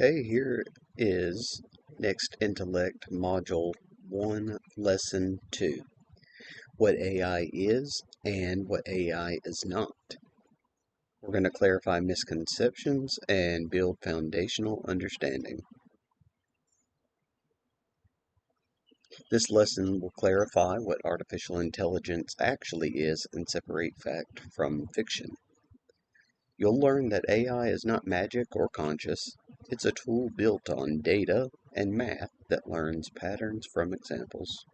Okay, here is NeXT Intellect Module 1, Lesson 2. What AI is and what AI is not. We're going to clarify misconceptions and build foundational understanding. This lesson will clarify what artificial intelligence actually is and separate fact from fiction. You'll learn that AI is not magic or conscious. It's a tool built on data and math that learns patterns from examples.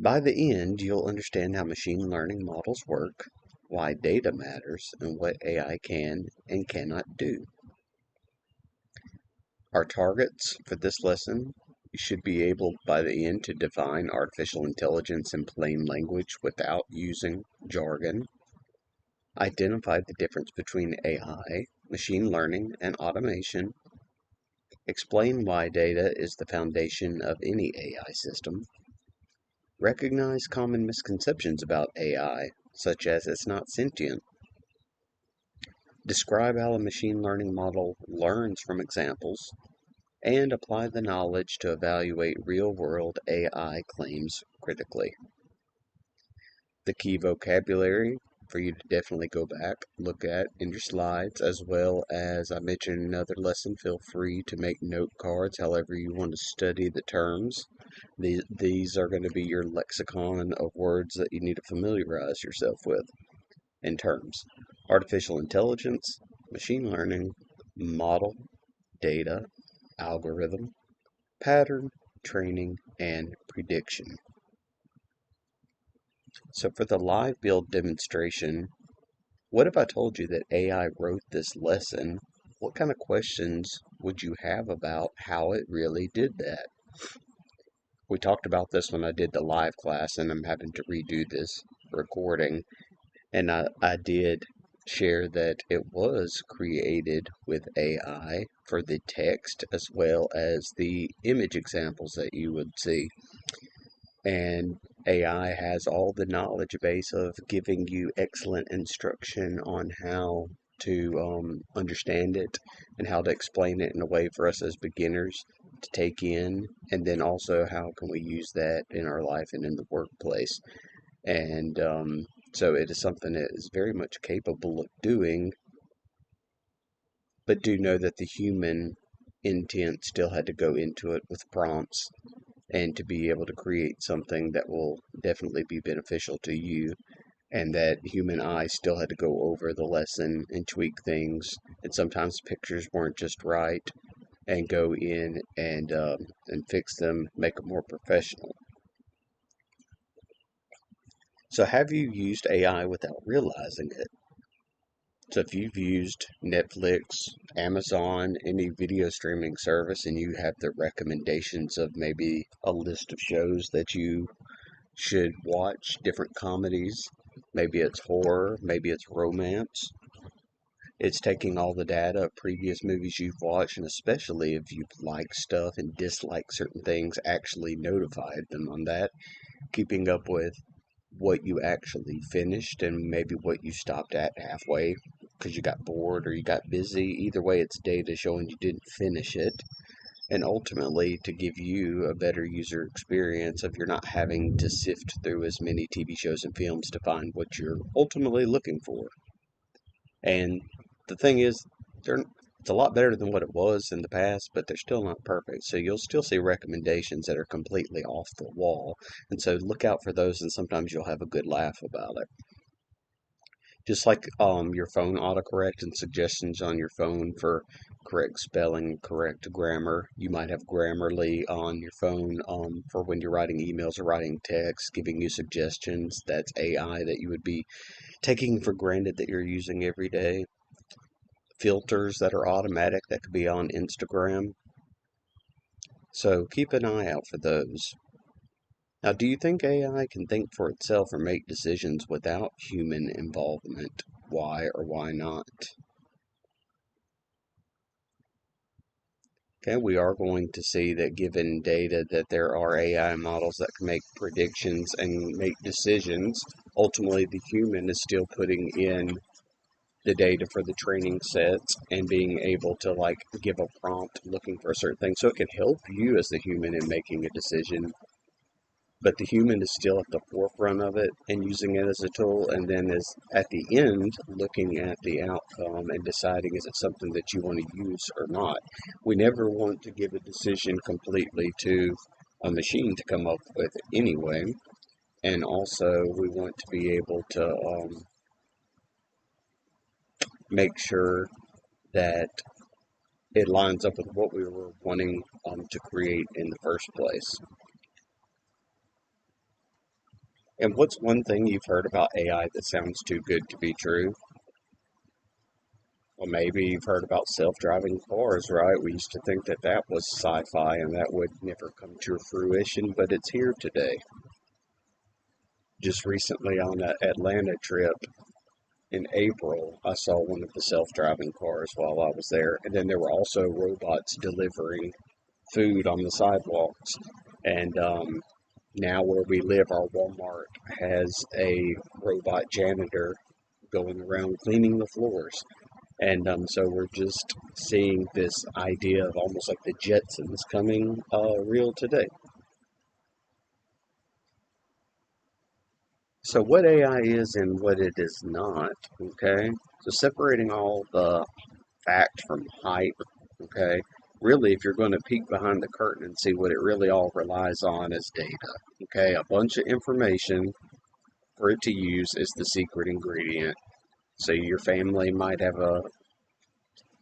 By the end, you'll understand how machine learning models work, why data matters, and what AI can and cannot do. Our targets for this lesson: you should be able by the end to define artificial intelligence in plain language without using jargon. Identify the difference between AI, machine learning, and automation. Explain why data is the foundation of any AI system. Recognize common misconceptions about AI, such as it's not sentient. Describe how a machine learning model learns from examples, and apply the knowledge to evaluate real-world AI claims critically. The key vocabulary for you to definitely go back, look at in your slides, as well as I mentioned in another lesson, feel free to make note cards however you want to study the terms. These are going to be your lexicon of words that you need to familiarize yourself with in terms: artificial intelligence, machine learning, model, data, algorithm, pattern, training, and prediction. So for the live build demonstration, what if I told you that AI wrote this lesson? What kind of questions would you have about how it really did that? We talked about this when I did the live class, and I'm having to redo this recording. And I did share that it was created with AI for the text as well as the image examples that you would see. And AI has all the knowledge base of giving you excellent instruction on how to understand it and how to explain it in a way for us as beginners to take in, and then also how can we use that in our life and in the workplace. And so it is something that is very much capable of doing, but do know that the human intent still had to go into it with prompts and to be able to create something that will definitely be beneficial to you, and that human eye still had to go over the lesson and tweak things, and sometimes pictures weren't just right, and go in and fix them, make it more professional. So have you used AI without realizing it? So if you've used Netflix, Amazon, any video streaming service, and you have the recommendations of maybe a list of shows that you should watch, different comedies, maybe it's horror, maybe it's romance. It's taking all the data of previous movies you've watched, and especially if you've liked stuff and disliked certain things, actually notified them on that, keeping up with what you actually finished and maybe what you stopped at halfway because you got bored or you got busy. Either way, it's data showing you didn't finish it, and ultimately to give you a better user experience of you're not having to sift through as many TV shows and films to find what you're ultimately looking for. And the thing is, it's a lot better than what it was in the past, but they're still not perfect. So you'll still see recommendations that are completely off the wall. And so look out for those, and sometimes you'll have a good laugh about it. Just like your phone autocorrect and suggestions on your phone for correct spelling, correct grammar. You might have Grammarly on your phone for when you're writing emails or writing text, giving you suggestions. That's AI that you would be taking for granted that you're using every day. Filters that are automatic that could be on Instagram. So keep an eye out for those. Now, do you think AI can think for itself or make decisions without human involvement? Why or why not? Okay, we are going to see that given data that there are AI models that can make predictions and make decisions. Ultimately, the human is still putting in the data for the training sets and being able to like give a prompt looking for a certain thing. So it can help you as the human in making a decision, but the human is still at the forefront of it and using it as a tool, and then is at the end looking at the outcome and deciding is it something that you want to use or not. We never want to give a decision completely to a machine to come up with anyway, and also we want to be able to make sure that it lines up with what we were wanting to create in the first place. And what's one thing you've heard about AI that sounds too good to be true? Well, maybe you've heard about self-driving cars, right? We used to think that that was sci-fi and that would never come to fruition, but it's here today. Just recently on an Atlanta trip in April, I saw one of the self-driving cars while I was there, and then there were also robots delivering food on the sidewalks. And now where we live, our Walmart has a robot janitor going around cleaning the floors. And so we're just seeing this idea of almost like the Jetsons coming real today. So what AI is and what it is not, okay? So separating all the fact from hype, okay? Really, if you're going to peek behind the curtain and see what it really all relies on is data, okay? A bunch of information for it to use is the secret ingredient. So your family might have a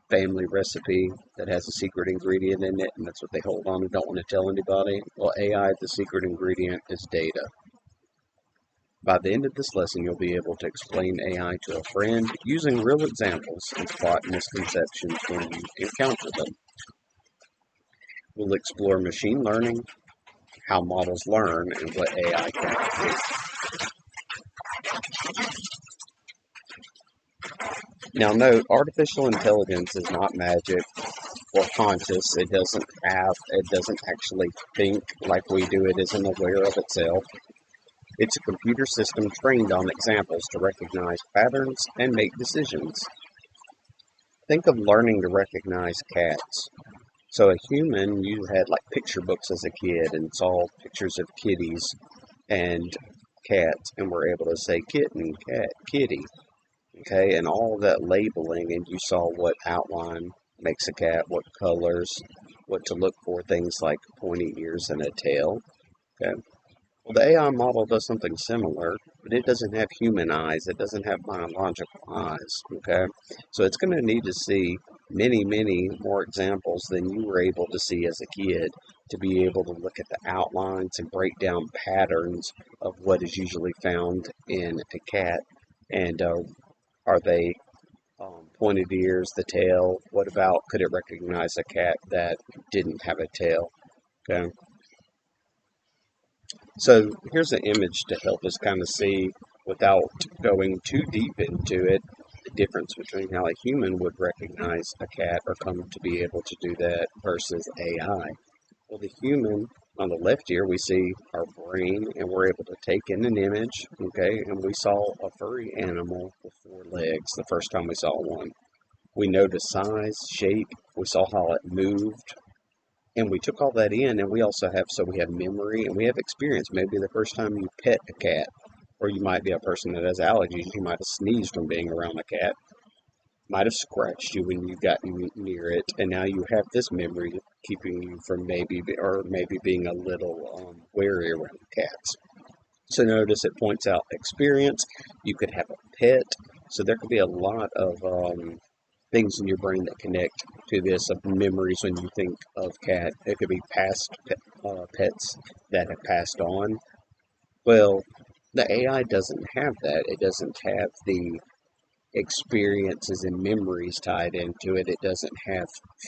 family recipe that has a secret ingredient in it, and that's what they hold on and don't want to tell anybody. Well, AI, the secret ingredient is data. By the end of this lesson, you'll be able to explain AI to a friend using real examples and spot misconceptions when you encounter them. We'll explore machine learning, how models learn, and what AI can do. Now note, artificial intelligence is not magic or conscious. It doesn't actually think like we do. It isn't aware of itself. It's a computer system trained on examples to recognize patterns and make decisions. Think of learning to recognize cats. So a human, you had like picture books as a kid and saw pictures of kitties and cats and were able to say kitten, cat, kitty, okay, and all of that labeling, and you saw what outline makes a cat, what colors, what to look for, things like pointy ears and a tail, okay. Well, the AI model does something similar, but it doesn't have human eyes. It doesn't have biological eyes, okay? So it's going to need to see many, many more examples than you were able to see as a kid to be able to look at the outlines and break down patterns of what is usually found in a cat. And are they pointed ears, the tail? What about, could it recognize a cat that didn't have a tail? Okay. So here's an image to help us kind of see, without going too deep into it, the difference between how a human would recognize a cat or come to be able to do that versus AI. Well, the human, on the left here, we see our brain and we're able to take in an image, okay, and we saw a furry animal with four legs the first time we saw one. We noticed size, shape, we saw how it moved, and we took all that in, and we also have, so we have memory and we have experience. Maybe the first time you pet a cat, or you might be a person that has allergies, you might have sneezed from being around a cat, might have scratched you when you got near it, and now you have this memory keeping you from maybe being a little wary around cats. So notice it points out experience. You could have a pet, so there could be a lot of things in your brain that connect to this, of memories when you think of cat. It could be past pets that have passed on. Well, the AI doesn't have that. It doesn't have the experiences and memories tied into it. It doesn't have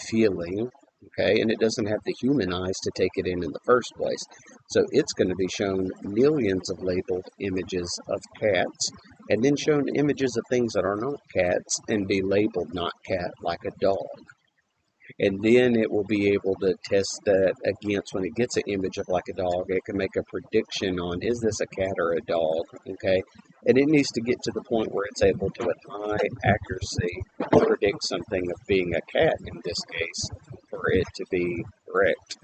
feeling, okay, and it doesn't have the human eyes to take it in the first place. So it's going to be shown millions of labeled images of cats, and then shown images of things that are not cats and be labeled not cat, like a dog. And then it will be able to test that against when it gets an image of like a dog. It can make a prediction on, is this a cat or a dog? Okay. And it needs to get to the point where it's able to, with high accuracy, predict something of being a cat in this case for it to be correct.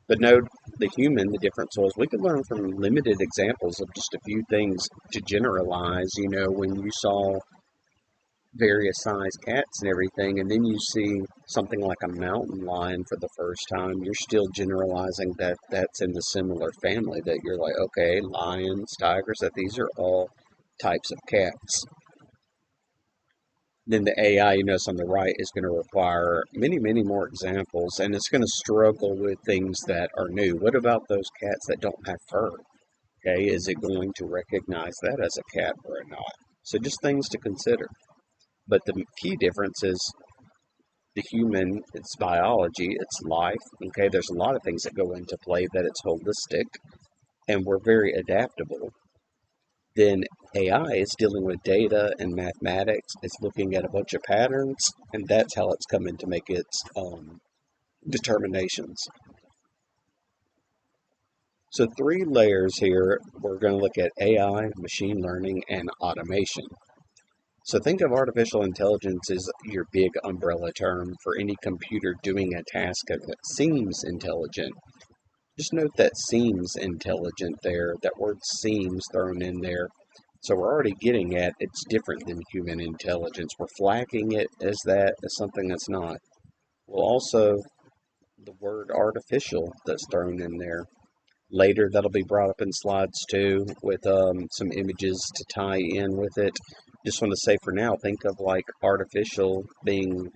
But note the human, the difference was we could learn from limited examples of just a few things to generalize. You know, when you saw various size cats and everything, and then you see something like a mountain lion for the first time, you're still generalizing that that's in the similar family, that you're like, okay, lions, tigers, that these are all types of cats. Then the AI you notice on the right is going to require many, many more examples, and it's going to struggle with things that are new. What about those cats that don't have fur? Okay, is it going to recognize that as a cat or not? So just things to consider. But the key difference is the human, it's biology, it's life. Okay, there's a lot of things that go into play that it's holistic, and we're very adaptable. Then AI is dealing with data and mathematics. It's looking at a bunch of patterns, and that's how it's coming to make its determinations. So, three layers here. We're going to look at AI, machine learning, and automation. So think of artificial intelligence as your big umbrella term for any computer doing a task that seems intelligent. Just note that seems intelligent there, that word seems thrown in there. So we're already getting at it's different than human intelligence. We're flagging it as that, as something that's not. Well, also, the word artificial that's thrown in there. Later, that'll be brought up in slides too, with some images to tie in with it. Just want to say for now, think of like artificial being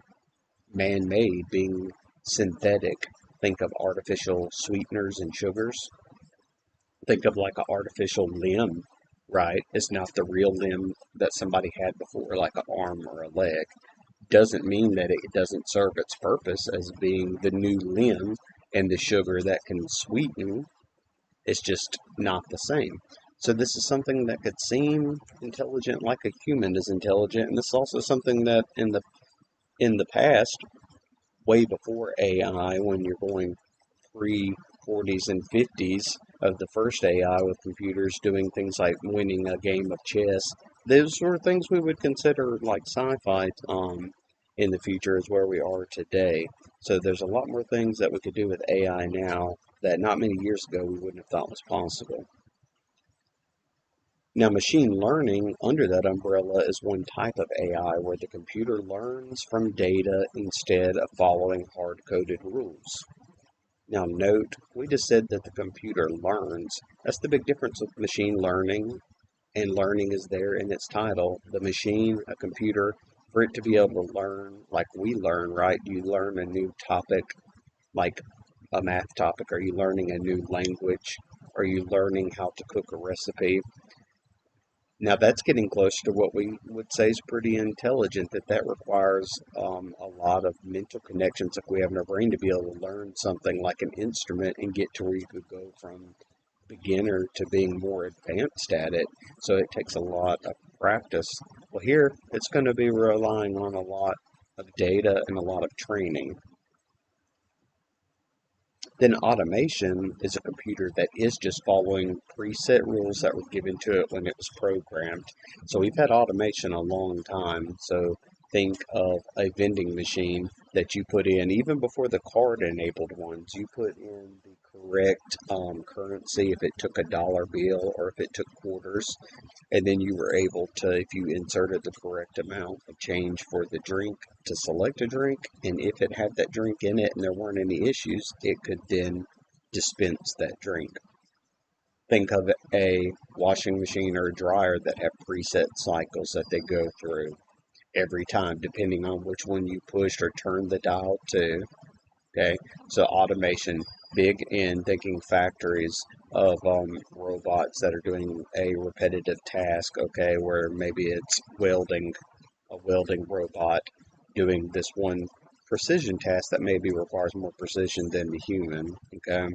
man-made, being synthetic. Think of artificial sweeteners and sugars. Think of like an artificial limb, right? It's not the real limb that somebody had before, like an arm or a leg. Doesn't mean that it doesn't serve its purpose as being the new limb and the sugar that can sweeten. It's just not the same. So this is something that could seem intelligent, like a human is intelligent, and this is also something that in the past, way before AI, when you're going pre 40s and 50s of the first AI with computers doing things like winning a game of chess, those were things we would consider like sci-fi in the future is where we are today. So there's a lot more things that we could do with AI now that not many years ago we wouldn't have thought was possible. Now, machine learning under that umbrella is one type of AI where the computer learns from data instead of following hard-coded rules. Now, note, we just said that the computer learns. That's the big difference with machine learning, and learning is there in its title. The machine, a computer, for it to be able to learn like we learn, right? You learn a new topic, like a math topic. Are you learning a new language? Are you learning how to cook a recipe? Now that's getting close to what we would say is pretty intelligent, that requires a lot of mental connections if we have in our brain to be able to learn something like an instrument and get to where you could go from beginner to being more advanced at it. So it takes a lot of practice. Well, here it's going to be relying on a lot of data and a lot of training. Then automation is a computer that is just following preset rules that were given to it when it was programmed. So we've had automation a long time. So think of a vending machine that you put in, even before the card-enabled ones, you put in the correct currency, if it took a dollar bill or if it took quarters, and then you were able to, if you inserted the correct amount of change for the drink, to select a drink, and if it had that drink in it and there weren't any issues, it could then dispense that drink. Think of a washing machine or a dryer that have preset cycles that they go through every time, depending on which one you pushed or turned the dial to. Okay, so automation, big in thinking factories of robots that are doing a repetitive task, okay, where maybe it's a welding robot doing this one precision task that maybe requires more precision than the human, okay.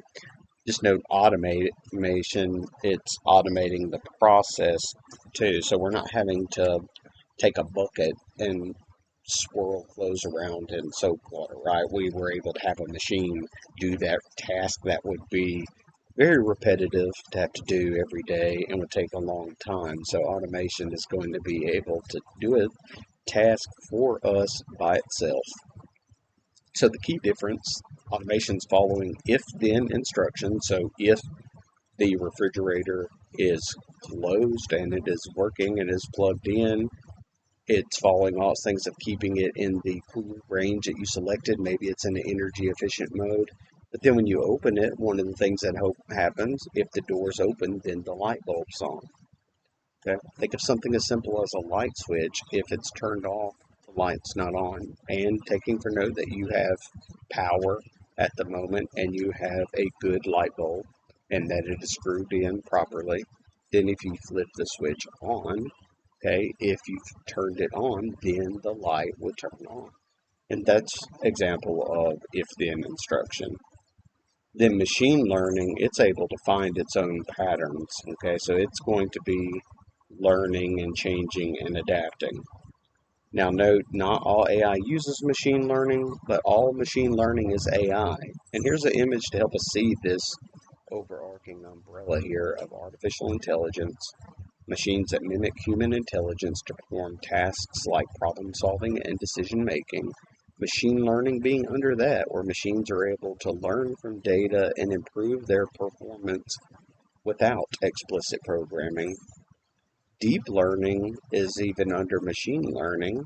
Just note automation, it's automating the process too, so we're not having to take a bucket and swirl clothes around in soap water, right? We were able to have a machine do that task that would be very repetitive to have to do every day and would take a long time. So automation is going to be able to do a task for us by itself. So the key difference, automation's following if-then instructions. So if the refrigerator is closed and it is working and is plugged in, it's following all things of keeping it in the cool range that you selected. Maybe it's in an energy efficient mode. But then when you open it, one of the things that happens, if the door's open, then the light bulb's on. Okay? Think of something as simple as a light switch. If it's turned off, the light's not on. And taking for note that you have power at the moment and you have a good light bulb and that it is screwed in properly, then if you flip the switch on, okay, if you've turned it on, then the light would turn on. And that's example of if-then instruction. Then machine learning, it's able to find its own patterns. Okay, so it's going to be learning and changing and adapting. Now note, not all AI uses machine learning, but all machine learning is AI. And here's an image to help us see this overarching umbrella here of artificial intelligence. Machines that mimic human intelligence to perform tasks like problem solving and decision making. Machine learning being under that, where machines are able to learn from data and improve their performance without explicit programming. Deep learning is even under machine learning,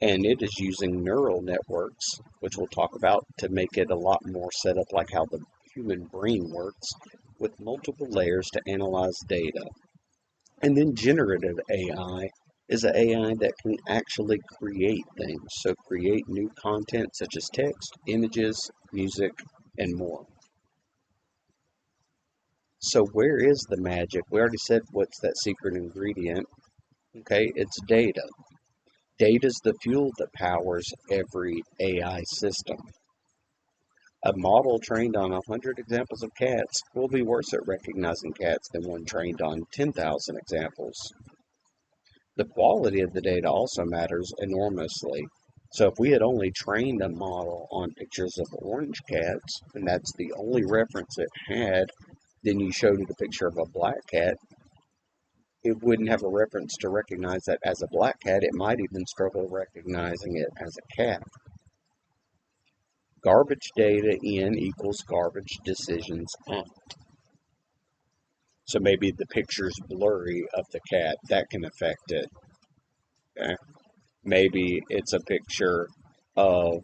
and it is using neural networks, which we'll talk about, to make it a lot more set up like how the human brain works, with multiple layers to analyze data. And then generative AI is an AI that can actually create things. So create new content such as text, images, music, and more. So where is the magic? We already said what's that secret ingredient. Okay, it's data. Data is the fuel that powers every AI system. A model trained on 100 examples of cats will be worse at recognizing cats than one trained on 10,000 examples. The quality of the data also matters enormously. So if we had only trained a model on pictures of orange cats, and that's the only reference it had, then you showed it a picture of a black cat, it wouldn't have a reference to recognize that as a black cat. It might even struggle recognizing it as a cat. Garbage data in equals garbage decisions out. So maybe the picture's blurry of the cat, that can affect it. Okay? Maybe it's a picture of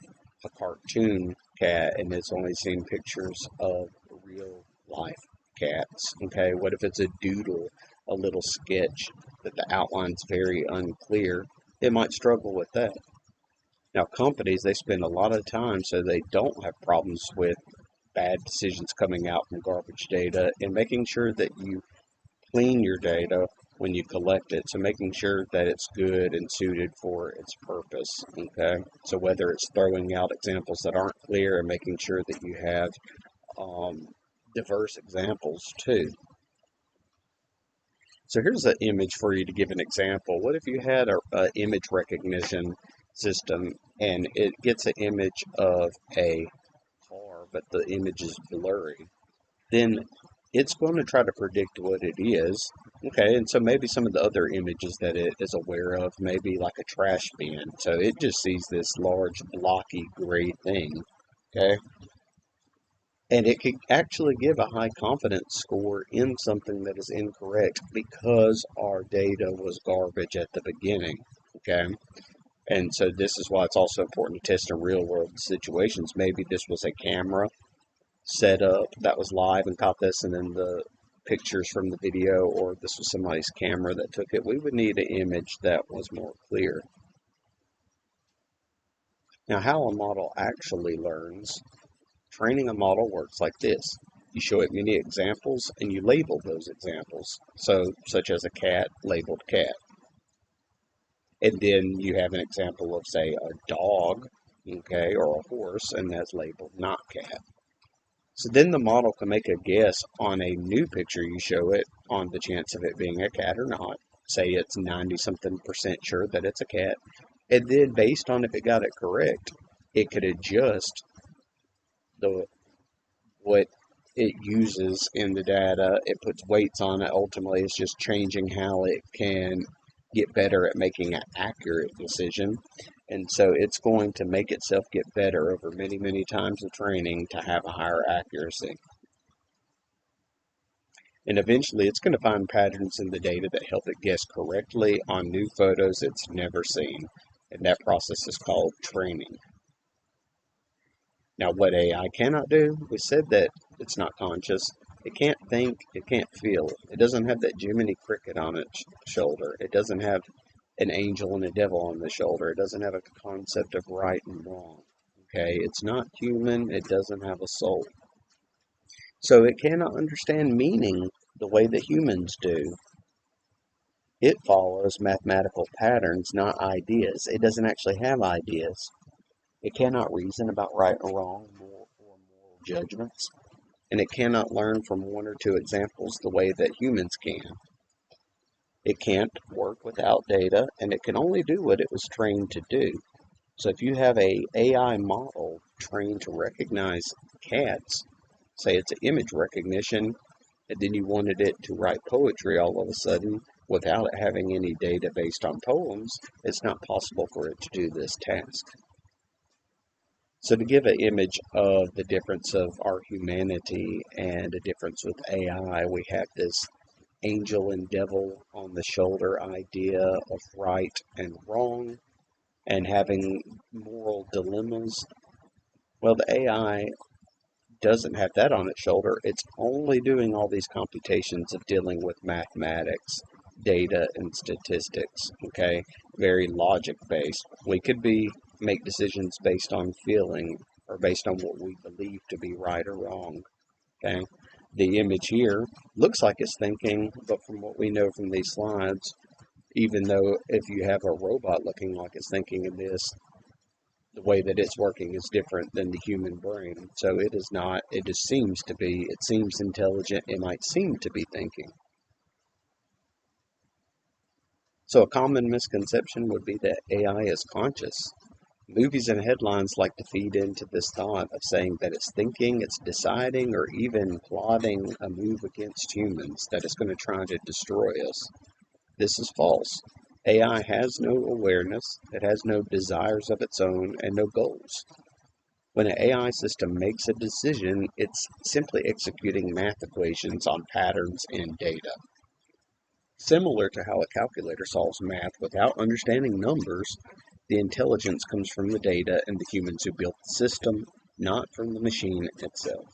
a cartoon cat and it's only seen pictures of real life cats. Okay, what if it's a doodle, a little sketch that the outline's very unclear? It might struggle with that. Now, companies, they spend a lot of time so they don't have problems with bad decisions coming out from garbage data and making sure that you clean your data when you collect it. So making sure that it's good and suited for its purpose. Okay. So whether it's throwing out examples that aren't clear and making sure that you have diverse examples too. So here's an image for you to give an example. What if you had a image recognition system and it gets an image of a car, but the image is blurry? Then it's going to try to predict what it is. Okay, and so maybe some of the other images that it is aware of, maybe like a trash bin. So it just sees this large, blocky, gray thing. Okay, and it could actually give a high confidence score in something that is incorrect because our data was garbage at the beginning. Okay, and so this is why it's also important to test in real world situations. Maybe this was a camera set up that was live and caught this, and then the pictures from the video, or this was somebody's camera that took it. We would need an image that was more clear. Now, how a model actually learns, training a model works like this. You show it many examples and you label those examples. So, such as a cat, labeled cat. And then you have an example of, say, a dog, okay, or a horse, and that's labeled not cat. So then the model can make a guess on a new picture you show it on the chance of it being a cat or not. Say it's 90-something% sure that it's a cat. And then based on if it got it correct, it could adjust the what it uses in the data. It puts weights on it. Ultimately, it's just changing how it can get better at making an accurate decision. And so it's going to make itself get better over many, many times of training to have a higher accuracy. And eventually, it's going to find patterns in the data that help it guess correctly on new photos it's never seen. And that process is called training. Now, what AI cannot do, we said that it's not conscious. It can't think, it can't feel. It doesn't have that Jiminy Cricket on its shoulder. It doesn't have an angel and a devil on the shoulder. It doesn't have a concept of right and wrong. Okay, it's not human. It doesn't have a soul. So it cannot understand meaning the way that humans do. It follows mathematical patterns, not ideas. It doesn't actually have ideas. It cannot reason about right or wrong or moral judgments. And it cannot learn from one or two examples the way that humans can. It can't work without data, and it can only do what it was trained to do. So if you have a AI model trained to recognize cats, say it's an image recognition, and then you wanted it to write poetry all of a sudden without it having any data based on poems, it's not possible for it to do this task. So to give an image of the difference of our humanity and a difference with AI, we have this angel and devil on the shoulder idea of right and wrong and having moral dilemmas. Well, the AI doesn't have that on its shoulder. It's only doing all these computations of dealing with mathematics, data, and statistics. Okay, very logic based. We could make decisions based on feeling or based on what we believe to be right or wrong. Okay, the image here looks like it's thinking, but from what we know from these slides, even though if you have a robot looking like it's thinking in this, the way that it's working is different than the human brain. So it is not, it just seems to be, it seems intelligent, it might seem to be thinking. So a common misconception would be that AI is conscious. Movies and headlines like to feed into this thought of saying that it's thinking, it's deciding, or even plotting a move against humans, that it's going to try to destroy us. This is false. AI has no awareness, it has no desires of its own, and no goals. When an AI system makes a decision, it's simply executing math equations on patterns in data. Similar to how a calculator solves math without understanding numbers, the intelligence comes from the data and the humans who built the system, not from the machine itself.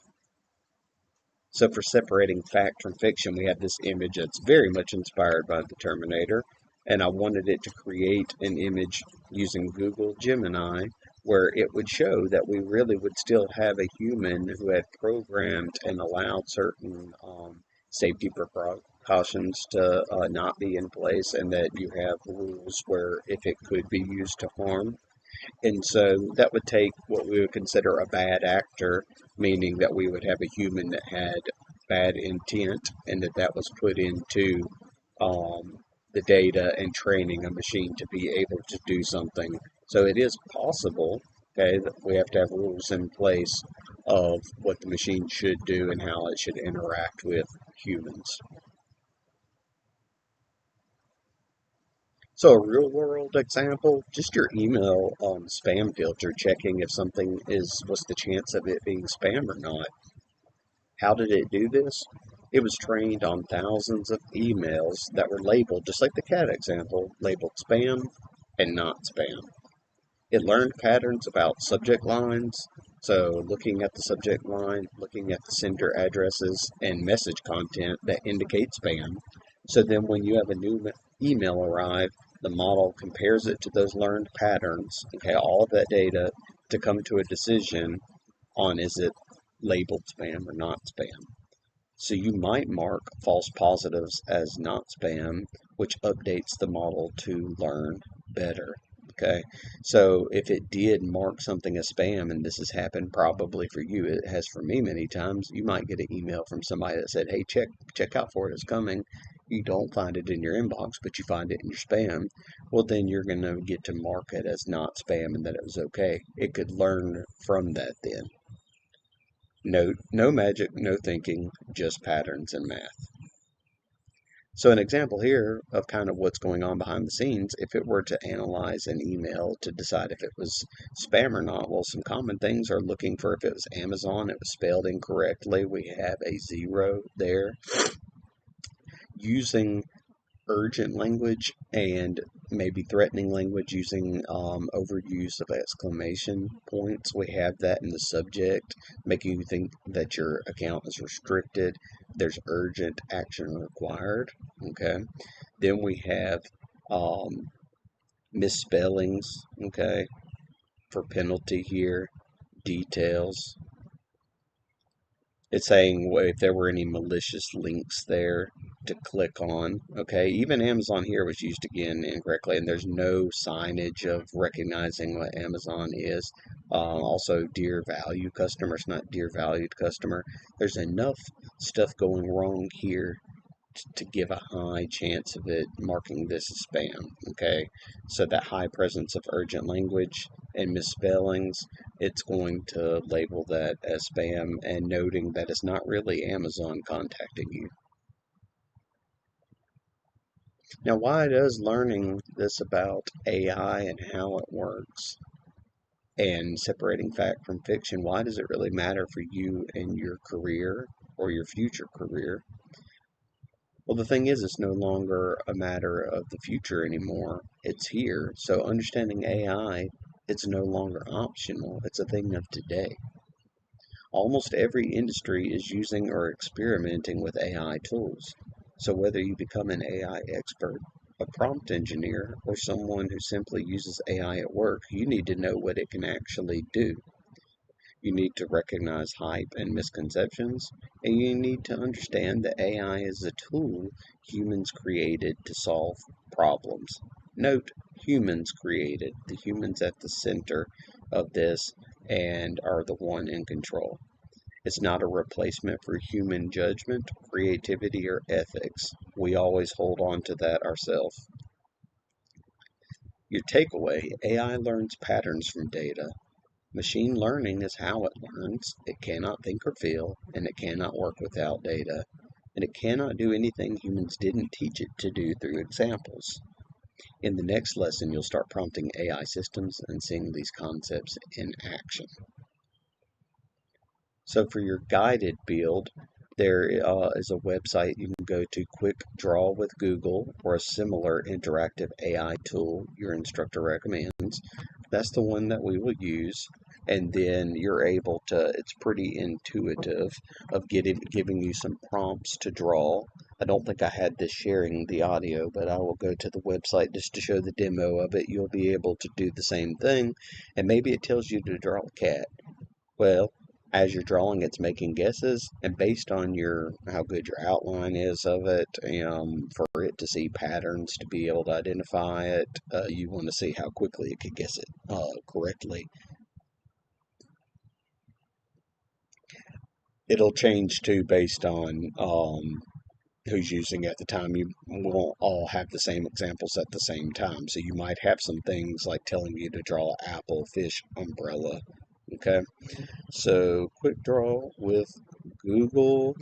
So for separating fact from fiction, we have this image that's very much inspired by the Terminator, and I wanted it to create an image using Google Gemini where it would show that we really would still have a human who had programmed and allowed certain safety precautions to not be in place, and that you have rules where if it could be used to harm. And so that would take what we would consider a bad actor, meaning that we would have a human that had bad intent and that was put into the data and training a machine to be able to do something. So it is possible, okay, that we have to have rules in place of what the machine should do and how it should interact with humans. So a real world example, just your email spam filter, checking if something what's the chance of it being spam or not. How did it do this? It was trained on thousands of emails that were labeled, just like the cat example, labeled spam and not spam. It learned patterns about subject lines, so looking at the subject line, looking at the sender addresses and message content that indicate spam. So then when you have a new email arrive, the model compares it to those learned patterns, okay, all of that data to come to a decision on is it labeled spam or not spam. So you might mark false positives as not spam, which updates the model to learn better. Okay, so if it did mark something as spam, and this has happened probably for you, it has for me many times, you might get an email from somebody that said, "Hey, check out for it, it's coming." you don't find it in your inbox, but you find it in your spam, well, then you're going to get to mark it as not spam and that it was okay. It could learn from that then. No magic, no thinking, just patterns and math. So an example here of kind of what's going on behind the scenes, if it were to analyze an email to decide if it was spam or not, well, some common things are looking for if it was Amazon, it was spelled incorrectly, we have a 0 there. Using urgent language and maybe threatening language using overuse of exclamation points. We have that in the subject, making you think that your account is restricted. There's urgent action required. Okay. Then we have misspellings. Okay. For penalty here, details. It's saying if there were any malicious links there to click on. Okay, even Amazon here was used again incorrectly, and there's no signage of recognizing what Amazon is. Also, dear value customer, it's not dear valued customer. There's enough stuff going wrong here to give a high chance of it marking this as spam. Okay, so that high presence of urgent language and misspellings, it's going to label that as spam and noting that it's not really Amazon contacting you. Now, why does learning this about AI and how it works and separating fact from fiction, why does it really matter for you and your career or your future career? Well, the thing is, it's no longer a matter of the future anymore. It's here. So understanding AI, it's no longer optional. It's a thing of today. Almost every industry is using or experimenting with AI tools. So whether you become an AI expert, a prompt engineer, or someone who simply uses AI at work, you need to know what it can actually do. You need to recognize hype and misconceptions, and you need to understand that AI is a tool humans created to solve problems. Note, humans created, the humans at the center of this and are the one in control. It's not a replacement for human judgment, creativity, or ethics. We always hold on to that ourselves. Your takeaway: AI learns patterns from data. Machine learning is how it learns. It cannot think or feel, and it cannot work without data. And it cannot do anything humans didn't teach it to do through examples. In the next lesson, you'll start prompting AI systems and seeing these concepts in action. So for your guided build, there is a website you can go to, Quick Draw with Google, or a similar interactive AI tool your instructor recommends. That's the one that we will use. And then you're able to, it's pretty intuitive of giving you some prompts to draw. I don't think I had this sharing the audio, but I will go to the website just to show the demo of it. You'll be able to do the same thing. And maybe it tells you to draw a cat. Well, as you're drawing, it's making guesses, and based on your how good your outline is of it, for it to see patterns to be able to identify it, you want to see how quickly it could guess it correctly. It'll change too based on who's using it at the time. You won't all have the same examples at the same time, so you might have some things like telling you to draw apple, fish, umbrella. Okay. So quick draw with Google.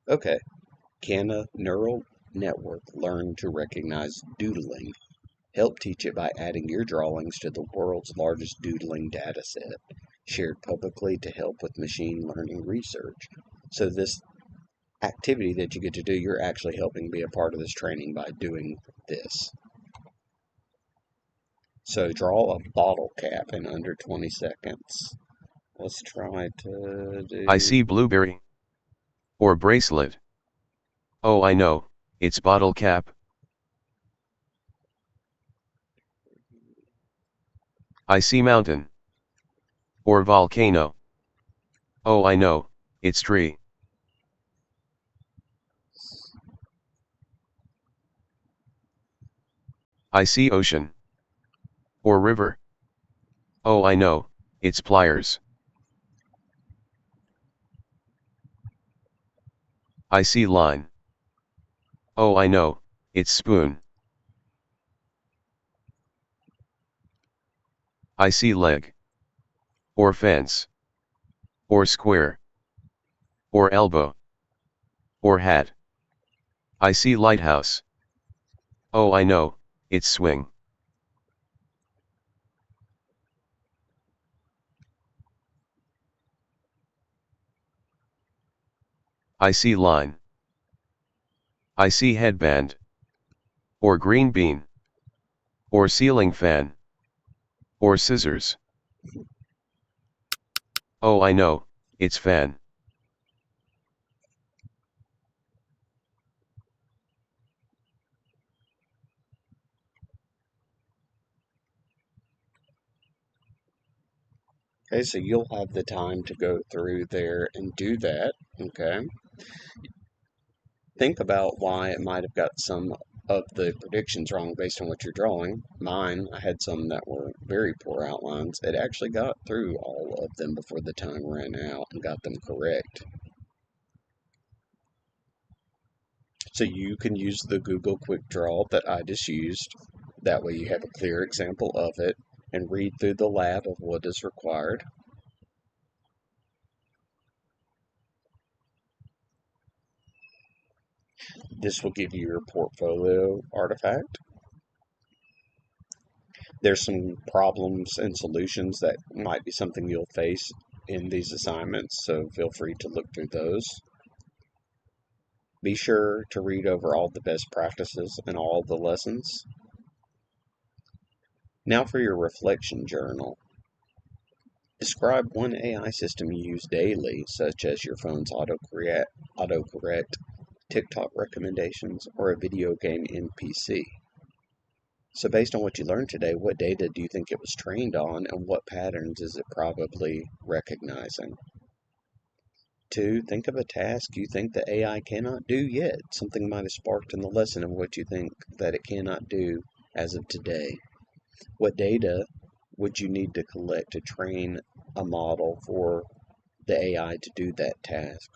Okay. Can a neural network learn to recognize doodling? Help teach it by adding your drawings to the world's largest doodling dataset, shared publicly to help with machine learning research. So this activity that you get to do, you're actually helping be a part of this training by doing this. So draw a bottle cap in under 20 seconds. Let's try to do... I see blueberry. Or bracelet. Oh, I know, it's bottle cap. I see mountain. Or volcano. Oh, I know, it's tree. I see ocean. Or river. Oh, I know, it's pliers. I see line. Oh, I know, it's spoon. I see leg. Or fence. Or square. Or elbow. Or hat. I see lighthouse. Oh, I know, it's swing. I see line. I see headband. Or green bean. Or ceiling fan. Or scissors. Oh, I know, it's fan. Okay, so you'll have the time to go through there and do that. Okay. Think about why it might have got some of the predictions wrong based on what you're drawing. Mine, I had some that were very poor outlines. It actually got through all of them before the time ran out and got them correct. So you can use the Google Quick Draw that I just used. That way you have a clear example of it and read through the lab of what is required. This will give you your portfolio artifact. There's some problems and solutions that might be something you'll face in these assignments, so feel free to look through those. Be sure to read over all the best practices and all the lessons. Now for your reflection journal. Describe one AI system you use daily, such as your phone's autocorrect, TikTok recommendations, or a video game NPC. So based on what you learned today, what data do you think it was trained on, and what patterns is it probably recognizing? 2, think of a task you think the AI cannot do yet. Something might have sparked in the lesson of what you think that it cannot do as of today. What data would you need to collect to train a model for the AI to do that task?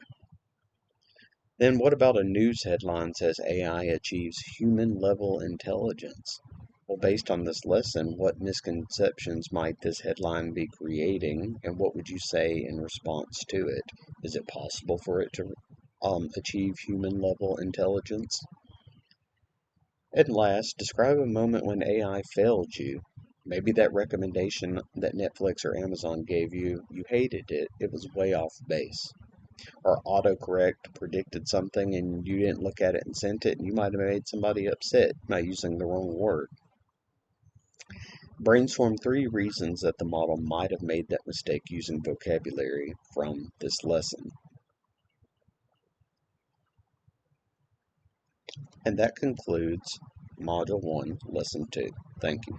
Then what about a news headline says AI achieves human level intelligence? Well, based on this lesson, what misconceptions might this headline be creating, and what would you say in response to it? Is it possible for it to achieve human level intelligence? And last, describe a moment when AI failed you. Maybe that recommendation that Netflix or Amazon gave you, you hated it, it was way off base. Or autocorrect predicted something and you didn't look at it and sent it, and you might have made somebody upset by using the wrong word. Brainstorm 3 reasons that the model might have made that mistake using vocabulary from this lesson. And that concludes Module 1, Lesson 2. Thank you.